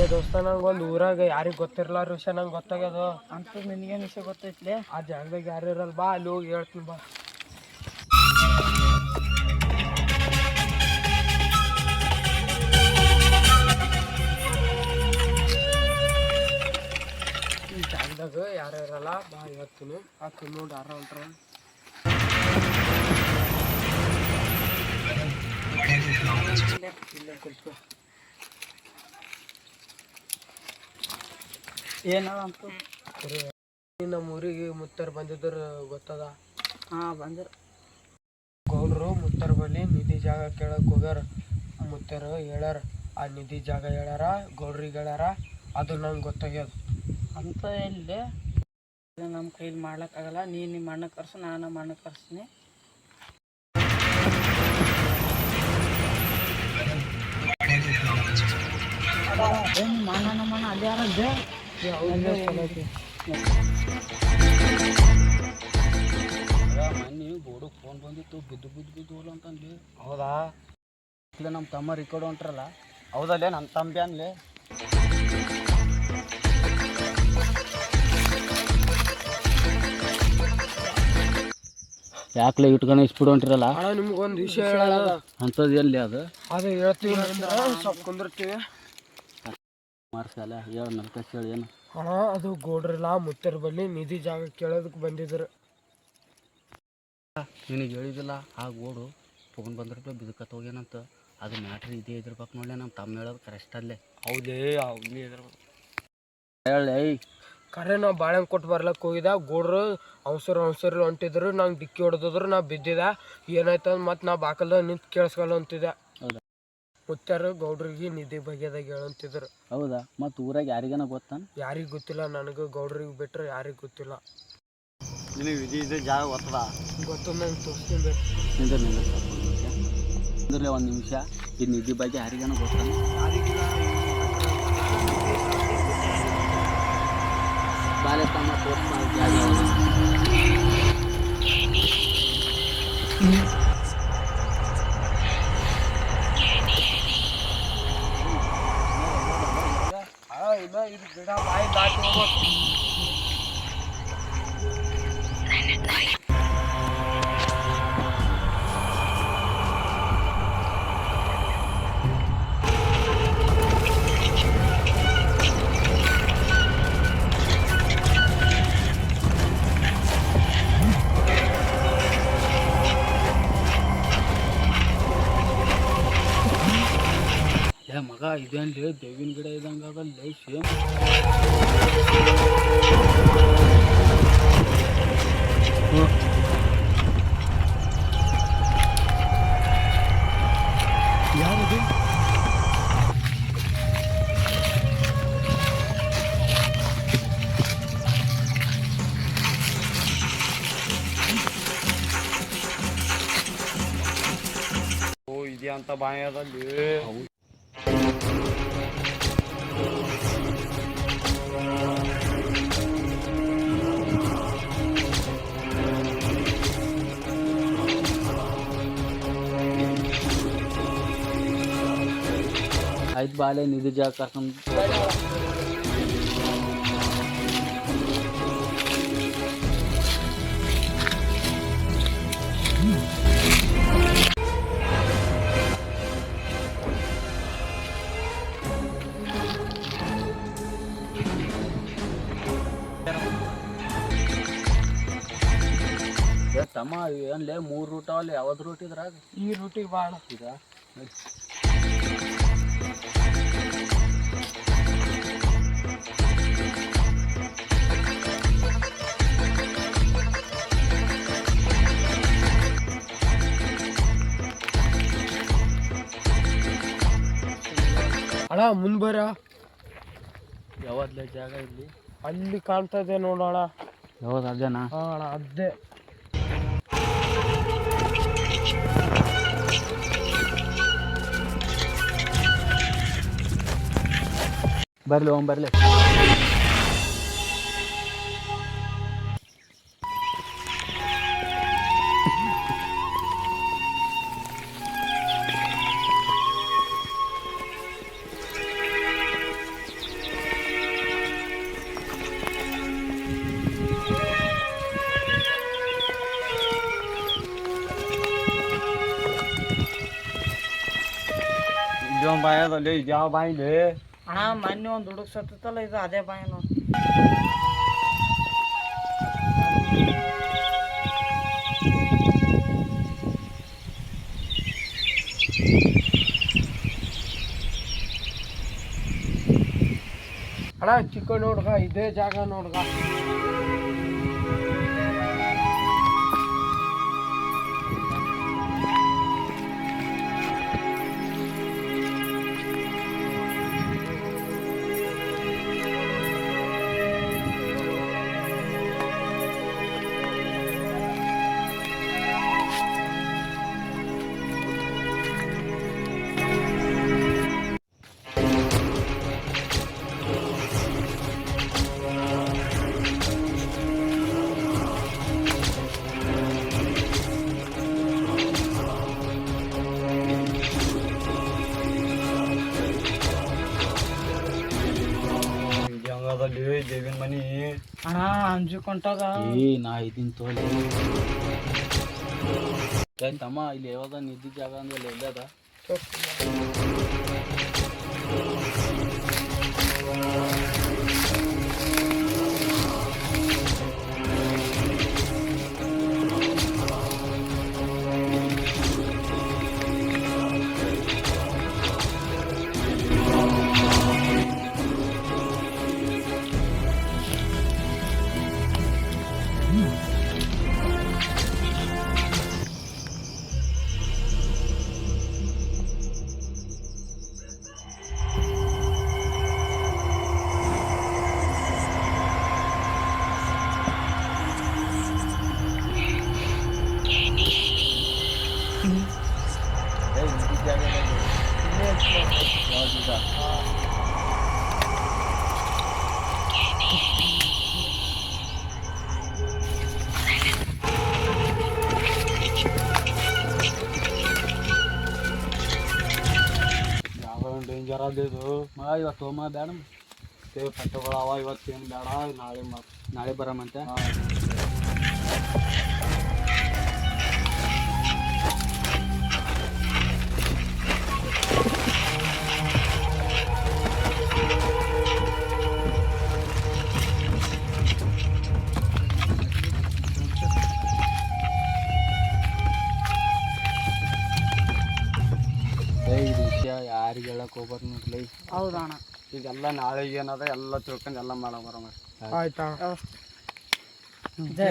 ಏ ದೋಸ್ತ ನಂಗೆ ಒಂದು ಊರಾಗ ಯಾರಿಗೆ ಗೊತ್ತಿರಲಾರ ವಿಷಯ ನಂಗೆ ಗೊತ್ತಾಗ್ಯದ ಅಂತ ನಿನಗೇನು ವಿಷಯ ಗೊತ್ತೈತ್ಲೆ? ಆ ಜಾಗದಾಗ ಯಾರು ಇರಲ್ಲ, ಬಾ ಅಲ್ಲಿ ಹೋಗಿ ಹೇಳ್ತೀನಿ ಬಾ. ಈ ಜಾಗದಾಗ ಯಾರು ಇರಲ್ಲ, ಬಾ ಹೇಳ್ತೀನಿ. ಆಕೆ ನೋಡಿ ಯಾರ ಹೊಂಟ್ರ ಇಲ್ಲೇ ಕುಲ್ತು. ಏನಂತು ನಮ್ಮ ಊರಿಗೆ ಮುತ್ತರ್ ಬಂದಿದ್ರು ಗೊತ್ತದ? ಹಾಂ ಬಂದಿರ. ಗೌಡ್ರು ಮುತ್ತರ ಬಳಿ ನಿಧಿ ಜಾಗ ಕೇಳಕ್ಕೆ ಹೋಗ್ಯಾರ. ಮುತ್ತರು ಹೇಳ್ಯಾರ, ಆ ನಿಧಿ ಜಾಗ ಹೇಳ್ಯಾರ, ಗೌಡ್ರಿಗೆ ಹೇಳ್ಯಾರ. ಅದು ನಂಗೆ ಗೊತ್ತಾಗ್ಯದ. ಅಂತ ಎಲ್ಲಿ ನಮ್ಮ ಕೈಲಿ ಮಾಡ್ಲಿಕ್ಕಾಗಲ್ಲ. ನೀನು ನಿಮ್ಮ ಅಣ್ಣ ಕರ್ಸು, ನಾನು ನಮ್ಮ ಅಣ್ಣ ಕರ್ಸ್ತೀನಿ. ನಿಮ್ಮ ಅಣ್ಣ ನಮ್ಮ ಅಣ್ಣ ಅಲ್ಲಿ ಯಾರಂದೆ? ಮೊನ್ನೆ ಗೋಡು ಫೋನ್ ಬಂದಿತ್ತು, ಬಿದ್ದು ಬಿದ್ದು ಬಿದ್ದು ಹೋಲ ಅಂತಂದು. ಹೌದಾ? ಇಲ್ಲ ನಮ್ಮ ತಮ್ಮ ರಿಕಾರ್ಡ್ ಹೊಂಟ್ರಲ್ಲ. ಹೌದಲ್ಲೇ ನನ್ನ ತಂಬಿ ಅನ್ಲೇ. ಯಾಕಲೇ ಇಟ್ಕೊಂಡು ಇಸ್ಬಿಡು ಹೊಂಟಿರಲ್ಲ? ಅಣ್ಣ ನಿಮ್ಗೊಂದು ವಿಷಯ ಹೇಳೋದ. ಅಂಥದ್ದು ಎಲ್ಲಿ ಅದು? ಅದು ಹೇಳ್ತೀವಿ, ಸ್ವಲ್ಪ ಕುಂದಿರ್ತೀವಿ. ಮಾರ್ಸಲ್ಲ ಹೇಳು, ನನ್ನ ಕಷ್ಟ ಹೇಳಿ. ಏನು ಅಣ್ಣ, ಅದು ಗೌಡ್ರಿಲ್ಲ ಮುತ್ತರ ಬಳಿ ನಿಧಿ ಜಾಗ ಕೇಳೋದಕ್ಕೆ ಬಂದಿದ್ರು. ನಿನಗೆ ಹೇಳಿದಿಲ್ಲ, ಆ ಗೋಡು ಫೋನ್ ಬಂದಿರ್ಬೇಕು ಬಿದಕತ್ತ ಹೋಗ್ಯಾನಂತ. ಅದು ಮ್ಯಾಟ್ರಿ ಇದೇ ಇದ್ರಬೇಕು ನೋಡಲೇ. ನಮ್ಮ ತಮ್ಮ ಹೇಳೋದು ಕರೆಕ್ಟ್ ಅಲ್ಲೇ. ಹೌದೇ? ಅವನೇ ಇದ್ರಬೇಕು. ಹೇಳಿ ಕರೆ ನಾವು ಬಾಳೆಹಣ್ಣು ಕೊಟ್ಟು ಬರ್ಲಕ್ಕೆ ಹೋಗಿದ್ದ. ಗೋಡ್ರು ಅವಸರ ಹೊಂಟಿದ್ರು. ನಂಗೆ ಡಿಕ್ಕಿ ಹೊಡೆದಿದ್ರು, ನಾ ಬಿದ್ದಿದ್ದೆ. ಏನಾಯ್ತು ಮತ್ತು ನಾ ಬಾಕಲ್ದಾಗ ನಿಂತು ಕೇಳಿಸ್ಕೊಲ್ಲ ಅಂತಿದ್ದೆ. ಹೌದಾ? ಮುತ್ಯಾರು ಗೌಡ್ರಿಗೆ ನಿಧಿ ಬಗ್ಗೆದಾಗ ಹೇಳಂತಿದ್ರು. ಹೌದಾ? ಮತ್ತು ಊರಾಗ ಯಾರಿಗೇನ ಗೊತ್ತಾನ? ಯಾರಿಗೆ ಗೊತ್ತಿಲ್ಲ, ನನಗೆ ಗೌಡ್ರಿಗೆ ಬಿಟ್ಟರೆ ಯಾರಿಗೆ ಗೊತ್ತಿಲ್ಲ. ನಿನಗೆ ವಿಧಿ ಇದೆ ಜಾಗ ಗೊತ್ತದ? ಗೊತ್ತು, ನಂಗೆ ತೋರಿಸ್ತೀನಿ. ನಿಂದ್ರಲೆ ಒಂದು ನಿಮಿಷ. ಈ ನಿಧಿ ಬಗ್ಗೆ ಯಾರಿಗೇನ ಗೊತ್ತಾನ? ಯಾರಿಗಿಲ್ಲ. ಬಾಲೆ ತಮ್ಮ ತೋರ್ಸ್ ಜಾಗ ಇಲ್ಲ, ಇದು ಗಿಡ ಬಾಯಿ ದಾಟಿ ಹೋಗ್ಬೇಕು. ಮಗ ಇದೇನ್ಲಿ ಬೇವಿನ ಗಿಡ ಇದ್ದಂಗೆ ಅದಲ್ಲ ಸೇಮ್. ಯಾವುದು? ಓ ಇದೆಯಾ ಅಂತ ಬಾಯಿ ಅದಲ್ಲಿ. ಆಯ್ತು ಬಾಲೆ ನಿಧಿ ಜಾಗ ಕರ್ಕೊಂಡು. ತಮ್ಮ ಏನ್ಲೇ 3 ರೂಟ್ ಅವಲ್ಲ? ಯಾವ್ದು ರೂಟ್ ಇದ್ರಾಗ? ಈ ರೂಟಿಗೆ ಬಾಣ ಈಗ ಅಣ್ಣ ಮುಂದೆ ಬರ. ಯಾವದ್ಲೇ ಜಾಗ ಇಲ್ಲಿ? ಅಲ್ಲಿ ಕಾಣ್ತಾ ಇದೆ ನೋಡೋಣ. ಯಾವ್ದು ಅದೇನಾ? ಹಾಂ ಅಣ್ಣ, ಅದೇ. ಬರಲಿ ಬರಲಿ. ಇದೊಂದು ಬಾಯಿ ಅದಲ್ಲಿ ಇದು ಯಾವ ಬಾಯಿಲಿ ಅಣ್ಣ ಮೊನ್ನೆ ಒಂದು ಹುಡುಗ ಸತ್ತಲ್ಲ ಇದು ಅದೇ ಬಾಯಿ ನೋಡಿ. ಅಣ್ಣ ಚಿಕ್ಕ ನೋಡ್ಗ ಇದೇ ಜಾಗ ನೋಡ್ಗ. ಇದು ಹಂಗದಲ್ಲಿ ದೇವಿನ ಮನಿ ಅಣ್ಣ ಅಂಜು ಕೊಂಟಾಗ ನಾ ಇದೀನಿ ತೋಲಿ ತಮ್ಮ ಇಲ್ಲಿ ಯಾವ್ದ ನಿದ್ದಿ ಜಾಗ ಅಂದ್ರೆ ಎಲ್ಲದ ನಿದ್ದಿ ಜಾಗ ಯಾವ್ದಿದ ಯಾವ ಡೇಂಜರ್ ಅದು ಇದು ಇವತ್ತು ಹೋಮ ಬೇಡ ಕಟ್ಟುಗಳವ ಇವತ್ತೇನು ಬೇಡ ನಾಳೆ ಬರಮಂತೆ ಇದು ವಿಷಯ ಯಾರಿಗೆ ಹೇಳಕ್ ಹೋಗ್ಬಾರ್ದು ನೋಡ್ಲಿ. ಹೌದಣ್ಣ. ಇದೆಲ್ಲ ನಾಳೆಗೆ ಏನದ ಎಲ್ಲ ತಿಳ್ಕೊಂಡು ಎಲ್ಲ ಮಾಡೋ ಬರೋ ಆಯ್ತಾ. ಜೈ